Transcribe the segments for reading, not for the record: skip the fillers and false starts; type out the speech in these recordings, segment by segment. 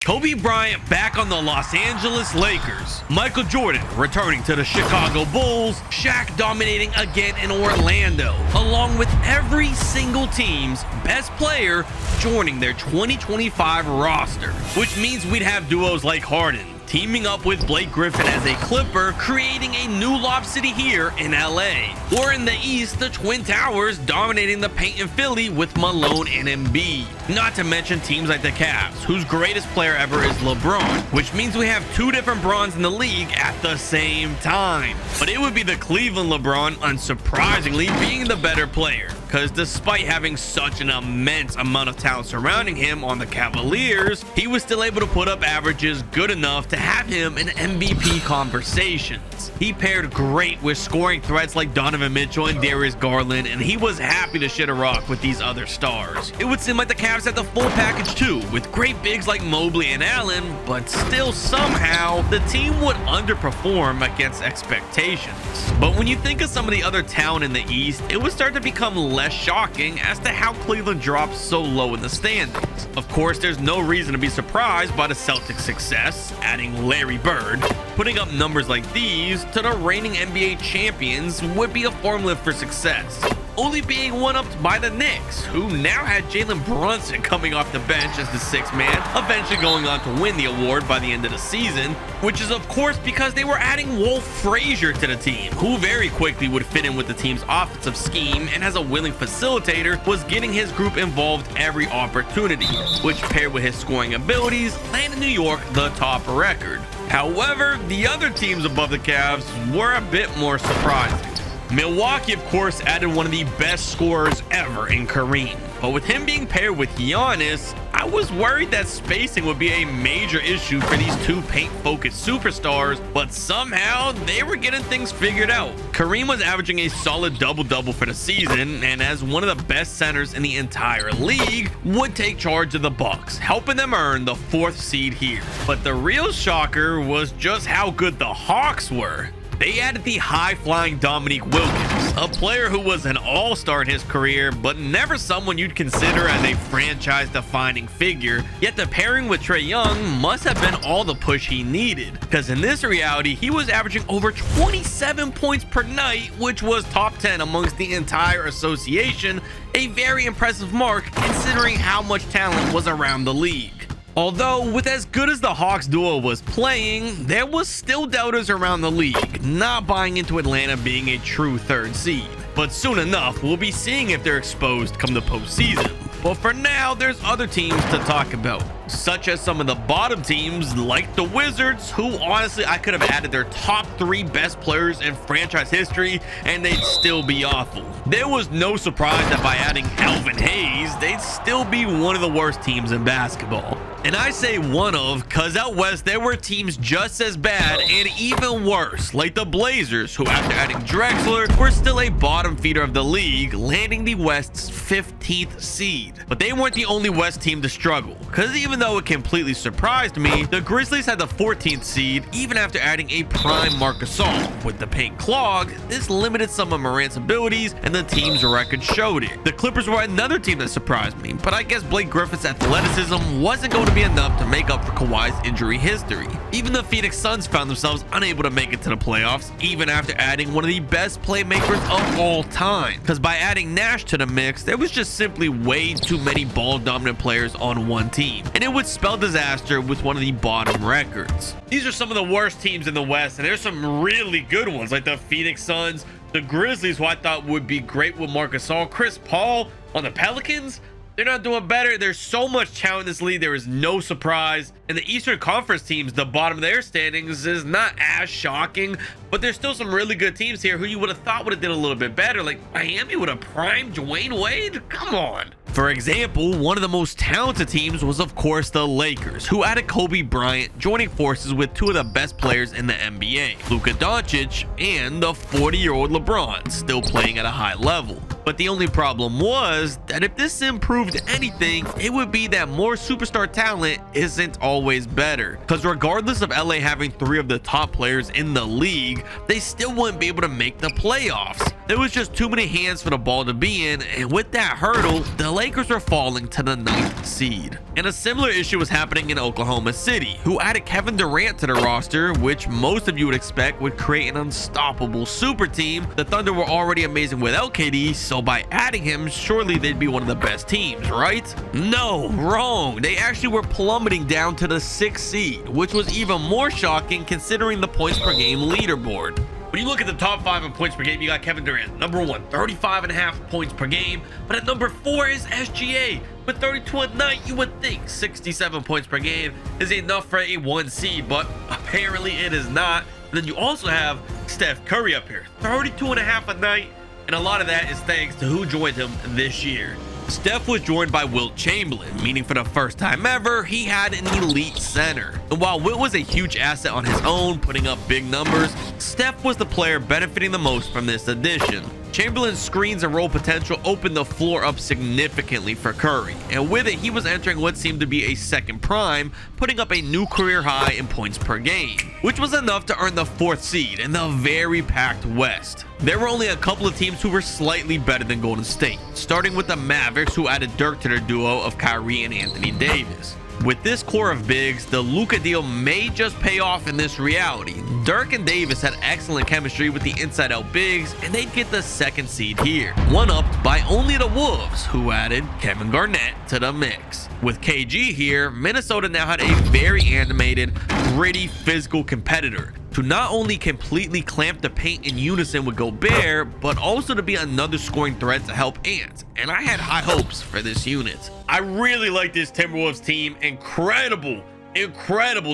Kobe Bryant back on the Los Angeles Lakers, Michael Jordan returning to the Chicago Bulls, Shaq dominating again in Orlando, along with every single team's best player joining their 2025 roster, which means we'd have duos like Harden teaming up with Blake Griffin as a Clipper, creating a new Lob City here in LA. Or in the East, the Twin Towers dominating the paint in Philly with Malone and Embiid. Not to mention teams like the Cavs, whose greatest player ever is LeBron, which means we have two different Brons in the league at the same time. But it would be the Cleveland LeBron, unsurprisingly, being the better player, because despite having such an immense amount of talent surrounding him on the Cavaliers, he was still able to put up averages good enough to have him in MVP conversations. He paired great with scoring threats like Donovan Mitchell and Darius Garland, and he was happy to shit a rock with these other stars. It would seem like the Cavs had the full package too, with great bigs like Mobley and Allen, but still somehow the team would underperform against expectations. But when you think of some of the other talent in the East, it would start to become less shocking as to how Cleveland dropped so low in the standings. Of course, there's no reason to be surprised by the Celtics' success, adding Larry Bird. Putting up numbers like these to the reigning NBA champions would be a formula for success, only being one-upped by the Knicks, who now had Jalen Brunson coming off the bench as the sixth man, eventually going on to win the award by the end of the season, which is of course because they were adding Wolf Frazier to the team, who very quickly would fit in with the team's offensive scheme and as a willing facilitator was getting his group involved every opportunity, which paired with his scoring abilities landed New York the top record. However, the other teams above the Cavs were a bit more surprising. Milwaukee, of course, added one of the best scorers ever in Kareem. But with him being paired with Giannis, I was worried that spacing would be a major issue for these two paint-focused superstars, but somehow they were getting things figured out. Kareem was averaging a solid double-double for the season, and as one of the best centers in the entire league, would take charge of the Bucks, helping them earn the 4th seed here. But the real shocker was just how good the Hawks were. They added the high-flying Dominique Wilkins, a player who was an all-star in his career, but never someone you'd consider as a franchise-defining figure. Yet the pairing with Trae Young must have been all the push he needed, because in this reality, he was averaging over 27 points per night, which was top 10 amongst the entire association, a very impressive mark considering how much talent was around the league. Although, with as good as the Hawks duo was playing, there was still doubters around the league, not buying into Atlanta being a true 3rd seed. But soon enough, we'll be seeing if they're exposed come the postseason. But for now, there's other teams to talk about, such as some of the bottom teams like the Wizards, who honestly I could have added their top 3 best players in franchise history and they'd still be awful. There was no surprise that by adding Elvin Hayes, they'd still be one of the worst teams in basketball. And I say one of, cause out west there were teams just as bad and even worse, like the Blazers, who after adding Drexler were still a bottom feeder of the league, landing the West's 15th seed. But they weren't the only West team to struggle, cause even though it completely surprised me, the Grizzlies had the 14th seed even after adding a prime Marc Gasol. With the paint clog, this limited some of Morant's abilities and the team's record showed it. The Clippers were another team that surprised me, but I guess Blake Griffin's athleticism wasn't going to be enough to make up for Kawhi's injury history. Even the Phoenix Suns found themselves unable to make it to the playoffs, even after adding one of the best playmakers of all time. Because by adding Nash to the mix, there was just simply way too many ball-dominant players on one team, and it would spell disaster with one of the bottom records. These are some of the worst teams in the West, and there's some really good ones, like the Phoenix Suns, the Grizzlies, who I thought would be great with Marc Gasol, Chris Paul on the Pelicans. They're not doing better. There's so much talent in this league. There is no surprise. And the Eastern Conference teams, the bottom of their standings, is not as shocking, but there's still some really good teams here who you would have thought would have did a little bit better, like Miami with a prime Dwayne Wade. Come on. For example, one of the most talented teams was of course the Lakers, who added Kobe Bryant, joining forces with two of the best players in the NBA, Luka Doncic and the 40-year-old LeBron, still playing at a high level. But the only problem was that if this improved anything, it would be that more superstar talent isn't always better. Because regardless of LA having 3 of the top players in the league, they still wouldn't be able to make the playoffs. There was just too many hands for the ball to be in, and with that hurdle, the Lakers were falling to the 9th seed. And a similar issue was happening in Oklahoma City, who added Kevin Durant to the roster, which most of you would expect would create an unstoppable super team. The Thunder were already amazing without KD, so by adding him, surely they'd be one of the best teams, right? No, wrong. They actually were plummeting down to the 6th seed, which was even more shocking considering the points per game leaderboard. When you look at the top 5 in points per game, you got Kevin Durant, number 1, 35.5 points per game. But at number 4 is SGA with 32 a night. You would think 67 points per game is enough for a 1 seed, but apparently it is not. And then you also have Steph Curry up here, 32.5 a night. And a lot of that is thanks to who joined him this year. Steph was joined by Wilt Chamberlain, meaning for the first time ever, he had an elite center. And while Wilt was a huge asset on his own, putting up big numbers, Steph was the player benefiting the most from this addition. Chamberlain's screens and roll potential opened the floor up significantly for Curry, and with it, he was entering what seemed to be a second prime, putting up a new career high in points per game, which was enough to earn the 4th seed in the very packed West. There were only a couple of teams who were slightly better than Golden State, starting with the Mavericks, who added Dirk to their duo of Kyrie and Anthony Davis. With this core of bigs, the Luka deal may just pay off in this reality. Dirk and Davis had excellent chemistry with the inside-out bigs, and they'd get the 2nd seed here, one-upped by only the Wolves, who added Kevin Garnett to the mix. With KG here, Minnesota now had a very animated, gritty, physical competitor to not only completely clamp the paint in unison with Gobert, but also to be another scoring threat to help Ant. And I had high hopes for this unit. I really like this Timberwolves team. Incredible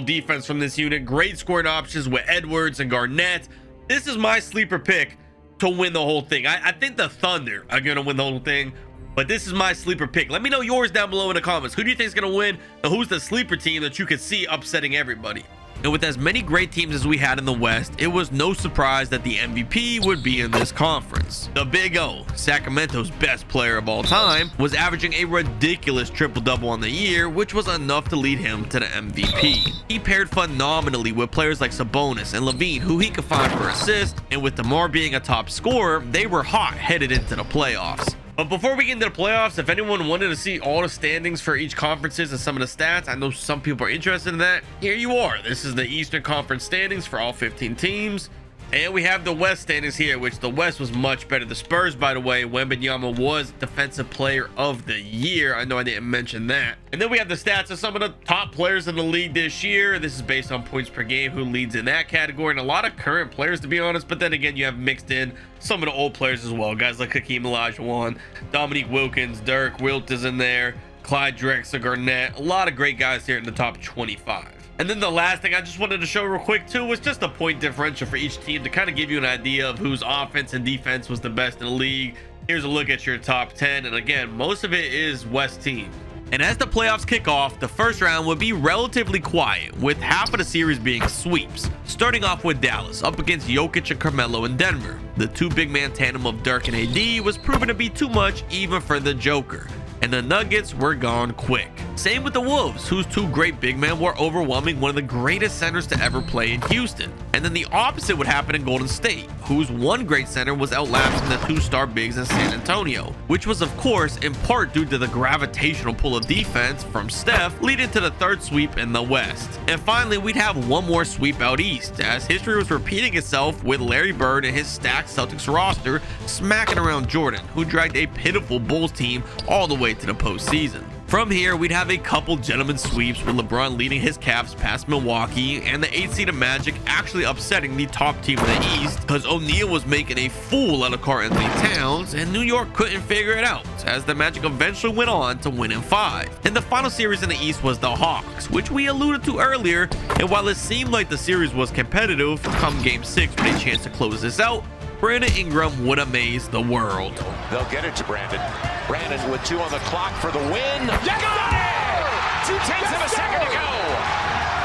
defense from this unit. Great scoring options with Edwards and Garnett. This is my sleeper pick to win the whole thing. I think the Thunder are going to win the whole thing, but this is my sleeper pick. Let me know yours down below in the comments. Who do you think is going to win, and who's the sleeper team that you could see upsetting everybody? And with as many great teams as we had in the West, it was no surprise that the MVP would be in this conference. The Big O, Sacramento's best player of all time, was averaging a ridiculous triple-double on the year, which was enough to lead him to the MVP. He paired phenomenally with players like Sabonis and Levine, who he could find for assists, and with DeMar being a top scorer, they were hot headed into the playoffs. But before we get into the playoffs, if anyone wanted to see all the standings for each conferences and some of the stats, I know some people are interested in that. Here you are. This is the Eastern Conference standings for all 15 teams. And we have the West standings here, which the West was much better. The Spurs, by the way, Wembanyama was Defensive Player of the Year. I know I didn't mention that. And then we have the stats of some of the top players in the league this year. This is based on points per game, who leads in that category, and a lot of current players, to be honest. But then again, you have mixed in some of the old players as well. Guys like Hakeem Olajuwon, Dominique Wilkins, Dirk, Wilt is in there, Clyde Drexler, Garnett. A lot of great guys here in the top 25. And then the last thing I just wanted to show real quick too was just a point differential for each team to kind of give you an idea of whose offense and defense was the best in the league. Here's a look at your top 10, and again, most of it is West teams. And as the playoffs kick off, the first round would be relatively quiet, with half of the series being sweeps. Starting off with Dallas up against Jokic and Carmelo in Denver. The 2 big man tandem of Dirk and AD was proven to be too much even for the Joker, and the Nuggets were gone quick. Same with the Wolves, whose 2 great big men were overwhelming one of the greatest centers to ever play in Houston. And then the opposite would happen in Golden State, whose 1 great center was outlasting the 2-star bigs in San Antonio, which was of course in part due to the gravitational pull of defense from Steph, leading to the 3rd sweep in the West. And finally, we'd have one more sweep out east, as history was repeating itself with Larry Bird and his stacked Celtics roster smacking around Jordan, who dragged a pitiful Bulls team all the way to the postseason. From here, we'd have a couple gentlemen sweeps with LeBron leading his Cavs past Milwaukee, and the 8th seed of Magic actually upsetting the top team in the East because O'Neal was making a fool out of Karl-Anthony Towns, and New York couldn't figure it out, as the Magic eventually went on to win in 5. And the final series in the East was the Hawks, which we alluded to earlier, and while it seemed like the series was competitive, come Game 6 with a chance to close this out, Brandon Ingram would amaze the world. They'll get it to Brandon. Brandon with 2 on the clock for the win. Yes, got it! 2/10 of a second to go.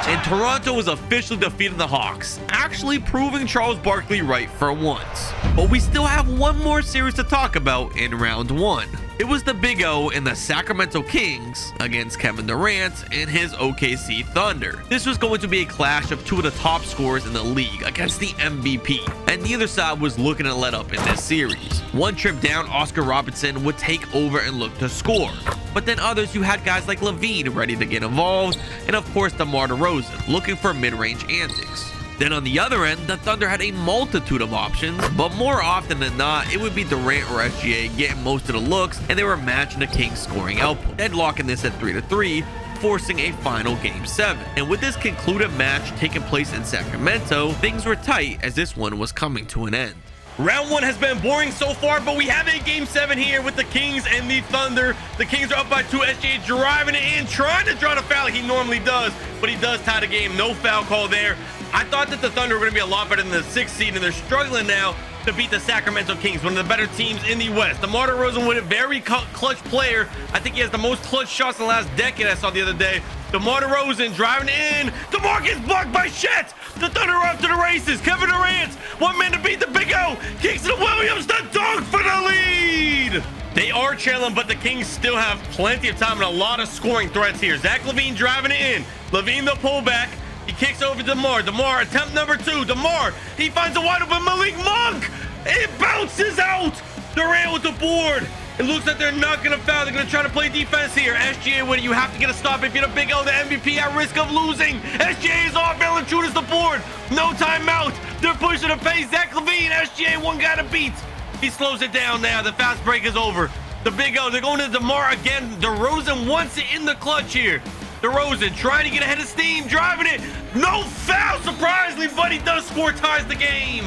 and Toronto was officially defeating the Hawks, actually proving Charles Barkley right for once. But we still have one more series to talk about in round 1. It was the Big O and the Sacramento Kings against Kevin Durant and his OKC Thunder. This was going to be a clash of two of the top scorers in the league against the MVP, and neither side was looking to let up in this series. One trip down, Oscar Robertson would take over and look to score. But then others, you had guys like Levine ready to get involved, and of course DeMar DeRozan looking for mid-range antics. Then on the other end, the Thunder had a multitude of options, but more often than not, it would be Durant or SGA getting most of the looks, and they were matching the Kings' scoring output, deadlocking this at 3-3, forcing a final Game 7. And with this concluded match taking place in Sacramento, things were tight as this one was coming to an end. Round 1 has been boring so far, but we have a Game 7 here with the Kings and the Thunder. The Kings are up by 2. SGA driving it in, trying to draw the foul like he normally does, but he does tie the game. No foul call there. I thought that the Thunder were going to be a lot better than the 6th seed, and they're struggling now to beat the Sacramento Kings, one of the better teams in the West. DeMar DeRozan with a very clutch player. I think he has the most clutch shots in the last decade I saw the other day. DeMar DeRozan driving in. DeMar gets blocked by Chet. The Thunder are off to the races. Kevin Durant, one man to beat the Big O. Kicks to Williams, the dunk for the lead. They are trailing, but the Kings still have plenty of time and a lot of scoring threats here. Zach LaVine driving it in. LaVine the pullback. He kicks over DeMar. DeMar, attempt number 2. DeMar, he finds a wide open Malik Monk. It bounces out. Durant with the board. It looks like they're not going to foul. They're going to try to play defense here. SGA with it. You have to get a stop if you're the Big O, the MVP, at risk of losing. SGA is off. Valanciunas the board. No timeout. They're pushing the pace. Zach LaVine, SGA, one guy to beat. He slows it down now. The fast break is over. The Big O, they're going to DeMar again. DeRozan wants it in the clutch here. DeRozan trying to get ahead of steam, driving it. No foul, surprisingly, but he does score, ties the game.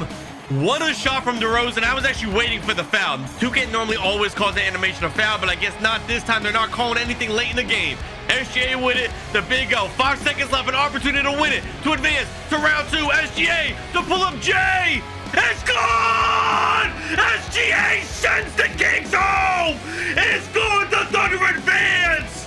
What a shot from DeRozan. I was actually waiting for the foul. 2K normally always calls the animation a foul, but I guess not this time. They're not calling anything late in the game. SGA with it. The Big O. 5 seconds left. An opportunity to win it. To advance to round 2. SGA to pull up Jay. It's gone! SGA sends the Kings home! It's gone! The Thunder advance!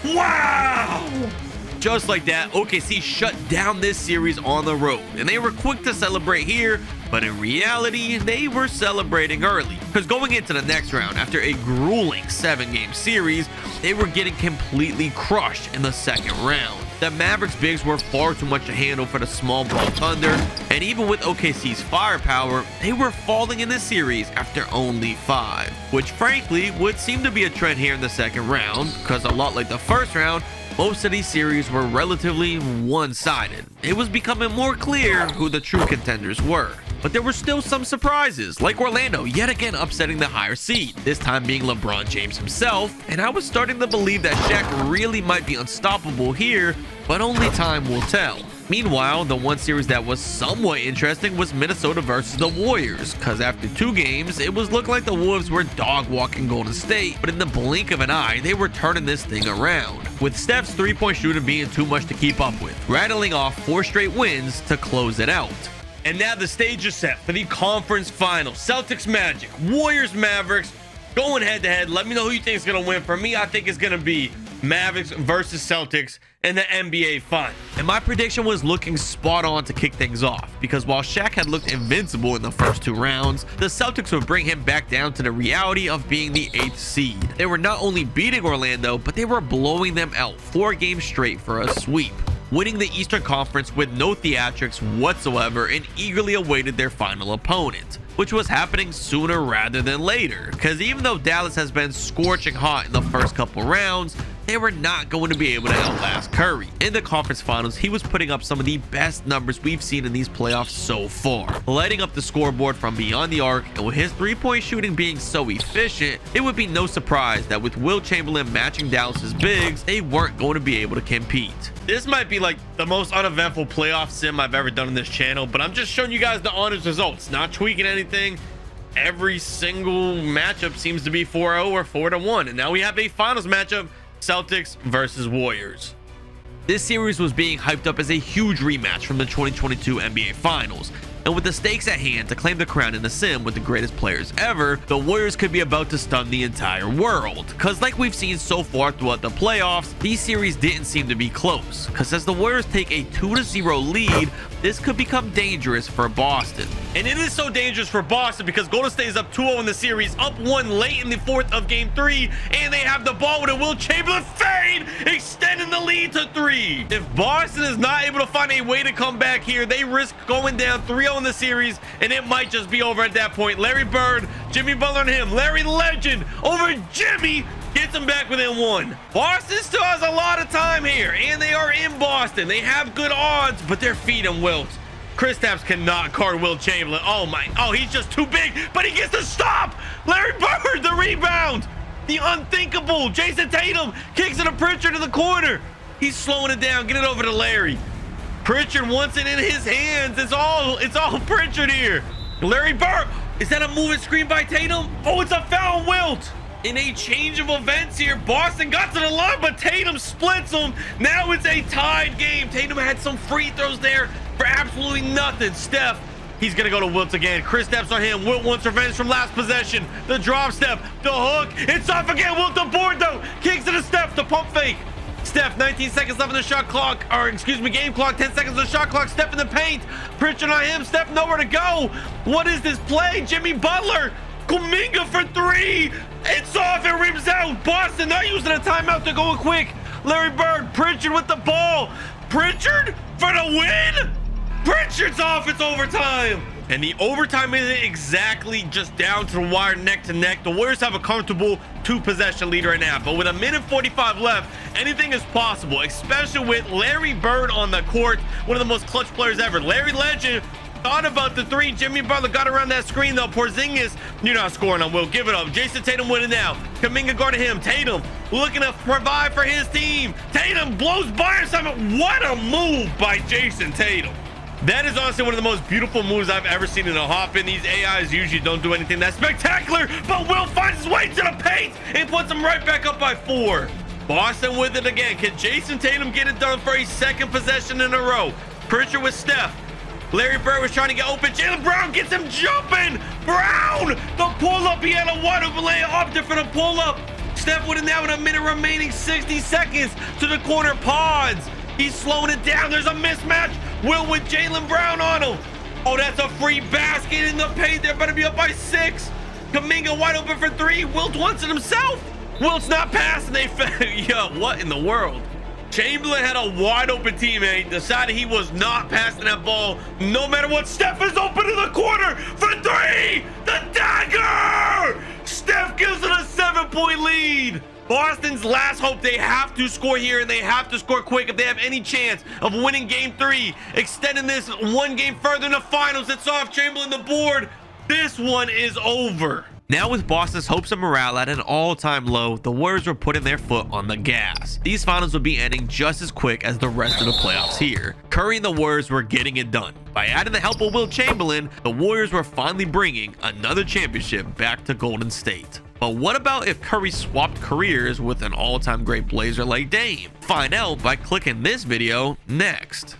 Wow! Just like that, OKC shut down this series on the road, and they were quick to celebrate here, but in reality, they were celebrating early, because going into the next round, after a grueling 7-game series, they were getting completely crushed in the second round. The Mavericks bigs were far too much to handle for the small ball Thunder, and even with OKC's firepower, they were falling in this series after only 5, which frankly would seem to be a trend here in the second round, because a lot like the first round, most of these series were relatively one-sided. It was becoming more clear who the true contenders were. But there were still some surprises, like Orlando yet again upsetting the higher seed, this time being LeBron James himself, and I was starting to believe that Shaq really might be unstoppable here, but only time will tell. Meanwhile, the one series that was somewhat interesting was Minnesota versus the Warriors, because after 2 games, it was looking like the Wolves were dog-walking Golden State, but in the blink of an eye, they were turning this thing around, with Steph's 3-point shooting being too much to keep up with, rattling off 4 straight wins to close it out. And now the stage is set for the conference finals. Celtics Magic, Warriors Mavericks, going head to head. Let me know who you think is going to win. For me, I think it's going to be Mavericks versus Celtics in the NBA Finals. And my prediction was looking spot on to kick things off, because while Shaq had looked invincible in the first 2 rounds, the Celtics would bring him back down to the reality of being the 8th seed. They were not only beating Orlando, but they were blowing them out 4 games straight for a sweep, winning the Eastern Conference with no theatrics whatsoever, and eagerly awaited their final opponent, which was happening sooner rather than later, because even though Dallas has been scorching hot in the first couple rounds, they were not going to be able to outlast Curry. In the conference finals, he was putting up some of the best numbers we've seen in these playoffs so far, lighting up the scoreboard from beyond the arc, and with his 3-point shooting being so efficient, it would be no surprise that with Will Chamberlain matching Dallas's bigs, they weren't going to be able to compete. This might be like the most uneventful playoff sim I've ever done on this channel, but I'm just showing you guys the honest results, not tweaking anything. Every single matchup seems to be 4-0 or 4-1, and now we have a finals matchup, Celtics versus Warriors. This series was being hyped up as a huge rematch from the 2022 NBA Finals. And with the stakes at hand to claim the crown in the sim with the greatest players ever, the Warriors could be about to stun the entire world. Cause like we've seen so far throughout the playoffs, these series didn't seem to be close. Cause as the Warriors take a 2-0 lead, this could become dangerous for Boston. And it is so dangerous for Boston because Golden State is up 2-0 in the series, up 1 late in the 4th of game 3, and they have the ball with a Will Chamberlain fade, extending the lead to 3. If Boston is not able to find a way to come back here, they risk going down 3-0 in the series, and it might just be over at that point. Larry Bird, Jimmy Butler and him, Larry Legend over Jimmy, gets him back within 1. Boston still has a lot of time here, and they are in Boston. They have good odds, but they're feeding Wilt. Kristaps cannot guard Will Chamberlain. Oh, he's just too big, but he gets the stop. Larry Bird, the rebound. The unthinkable. Jason Tatum kicks it to Pritchard in the corner. He's slowing it down. Get it over to Larry. Pritchard wants it in his hands. It's all Pritchard here. Larry Bird. Is that a moving screen by Tatum? Oh, it's a foul on Wilt. In a change of events here, Boston got to the line, but Tatum splits them. Now it's a tied game. Tatum had some free throws there for absolutely nothing. Steph, he's gonna go to Wilt again. Kristaps on him. Wilt wants revenge from last possession. The drop step, the hook. It's off again. Wilt the board though. Kicks it to Steph. The pump fake. Steph, 19 seconds left in the shot clock, or excuse me, game clock, 10 seconds on the shot clock. Steph in the paint. Pritchard on him. Steph nowhere to go. What is this play? Jimmy Butler. Kuminga for 3. It's off. It rims out. Boston not using a timeout. They're going quick. Larry Bird. Pritchard with the ball. Pritchard for the win. Pritchard's off. It's overtime. And the overtime isn't exactly just down to the wire, neck to neck. The Warriors have a comfortable 2-possession lead right now. But with 1:45 left, anything is possible, especially with Larry Bird on the court, one of the most clutch players ever. Larry Legend thought about the 3. Jimmy Butler got around that screen though. Porzingis, you're not scoring on Will. Give it up. Jason Tatum winning now. Kuminga guarding him. Tatum looking to provide for his team. Tatum blows by him. What a move by Jason Tatum. That is honestly one of the most beautiful moves I've ever seen in a hop-in. These AIs usually don't do anything that spectacular, but Will finds his way to the paint and puts him right back up by 4. Boston with it again. Can Jason Tatum get it done for a 2nd possession in a row? Pritchard with Steph. Larry Bird was trying to get open. Jaylen Brown gets him jumping. Brown, the pull-up. He had a wide open layup up there for the pull-up. Steph with it now with a minute remaining, 60 seconds to the corner. Pods. He's slowing it down. There's a mismatch. Will with Jaylen Brown on him. Oh, that's a free basket in the paint. They're about to be up by 6. Kuminga wide open for 3. Wilt wants it himself. Wilt's not passing. Yo, what in the world? Chamberlain had a wide open teammate, decided he was not passing that ball no matter what. Steph is open in the corner for 3. The dagger. Steph gives it a 7-point lead. Boston's last hope. They have to score here, and they have to score quick if they have any chance of winning game 3, extending this 1 game further in the finals. It's off. Chamberlain the board. This one is over. Now with Boston's hopes and morale at an all-time low, the Warriors were putting their foot on the gas. These finals would be ending just as quick as the rest of the playoffs here. Curry and the Warriors were getting it done. By adding the help of Will Chamberlain, the Warriors were finally bringing another championship back to Golden State. But what about if Curry swapped careers with an all-time great Blazer like Dame? Find out by clicking this video next.